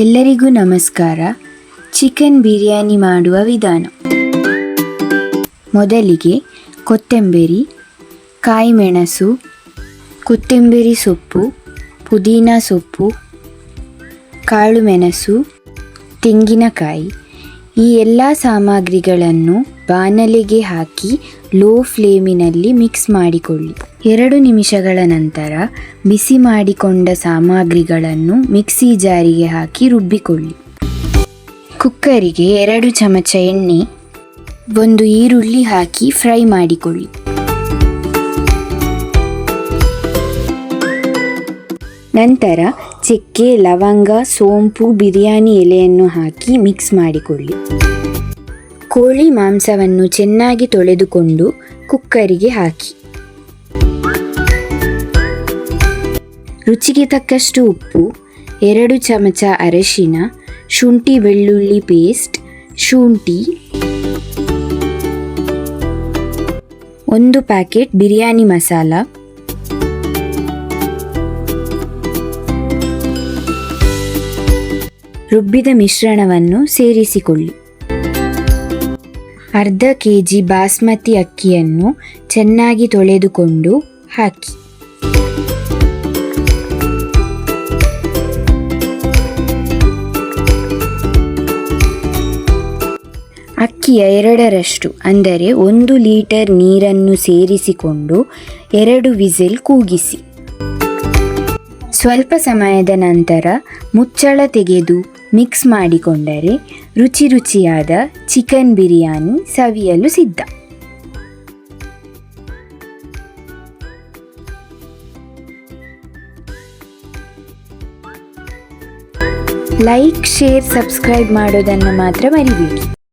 ಎಲ್ಲರಿಗೂ ನಮಸ್ಕಾರ. ಚಿಕನ್ ಬಿರಿಯಾನಿ ಮಾಡುವ ವಿಧಾನ. ಮೊದಲಿಗೆ ಕೊತ್ತಂಬರಿ, ಕಾಯಿಮೆಣಸು, ಕೊತ್ತಂಬರಿ ಸೊಪ್ಪು, ಪುದೀನ ಸೊಪ್ಪು, ಕಾಳುಮೆಣಸು, ತೆಂಗಿನಕಾಯಿ ಈ ಎಲ್ಲ ಸಾಮಗ್ರಿಗಳನ್ನು ಬಾಣಲೆಗೆ ಹಾಕಿ ಲೋ ಫ್ಲೇಮಿನಲ್ಲಿ ಮಿಕ್ಸ್ ಮಾಡಿಕೊಳ್ಳಿ. 2 ನಿಮಿಷಗಳ ನಂತರ ಬಿಸಿ ಮಾಡಿಕೊಂಡ ಸಾಮಗ್ರಿಗಳನ್ನು ಮಿಕ್ಸಿ ಜಾರಿಗೆ ಹಾಕಿ ರುಬ್ಬಿಕೊಳ್ಳಿ. ಕುಕ್ಕರಿಗೆ 2 ಚಮಚ ಎಣ್ಣೆ, 1 ಈರುಳ್ಳಿ ಹಾಕಿ ಫ್ರೈ ಮಾಡಿಕೊಳ್ಳಿ. ನಂತರ ಚಕ್ಕೆ, ಲವಂಗ, ಸೋಂಪು, ಬಿರಿಯಾನಿ ಎಲೆಯನ್ನು ಹಾಕಿ ಮಿಕ್ಸ್ ಮಾಡಿಕೊಳ್ಳಿ. ಕೋಳಿ ಮಾಂಸವನ್ನು ಚೆನ್ನಾಗಿ ತೊಳೆದುಕೊಂಡು ಕುಕ್ಕರಿಗೆ ಹಾಕಿ. ರುಚಿಗೆ ತಕ್ಕಷ್ಟು ಉಪ್ಪು, 2 ಚಮಚ ಅರಿಶಿನ, ಶುಂಠಿ ಬೆಳ್ಳುಳ್ಳಿ ಪೇಸ್ಟ್, ಶುಂಠಿ, 1 ಪ್ಯಾಕೆಟ್ ಬಿರಿಯಾನಿ ಮಸಾಲ, ರುಬ್ಬಿದ ಮಿಶ್ರಣವನ್ನು ಸೇರಿಸಿಕೊಳ್ಳಿ. ಅರ್ಧ ಕೆಜಿ ಬಾಸ್ಮತಿ ಅಕ್ಕಿಯನ್ನು ಚೆನ್ನಾಗಿ ತೊಳೆದುಕೊಂಡು ಹಾಕಿ. ಅಕ್ಕಿಯ 2ರಷ್ಟು ಅಂದರೆ 1 ಲೀಟರ್ ನೀರನ್ನು ಸೇರಿಸಿಕೊಂಡು 2 ವಿಸಿಲ್ ಕೂಗಿಸಿ. ಸ್ವಲ್ಪ ಸಮಯದ ನಂತರ ಮುಚ್ಚಳ ತೆಗೆದು ಮಿಕ್ಸ್ ಮಾಡಿಕೊಂಡರೆ ರುಚಿಯಾದ ಚಿಕನ್ ಬಿರಿಯಾನಿ ಸವಿಯಲು ಸಿದ್ಧ. ಲೈಕ್, ಶೇರ್, ಸಬ್ಸ್ಕ್ರೈಬ್ ಮಾಡೋದನ್ನು ಮಾತ್ರ ಮರಿಬೇಡಿ.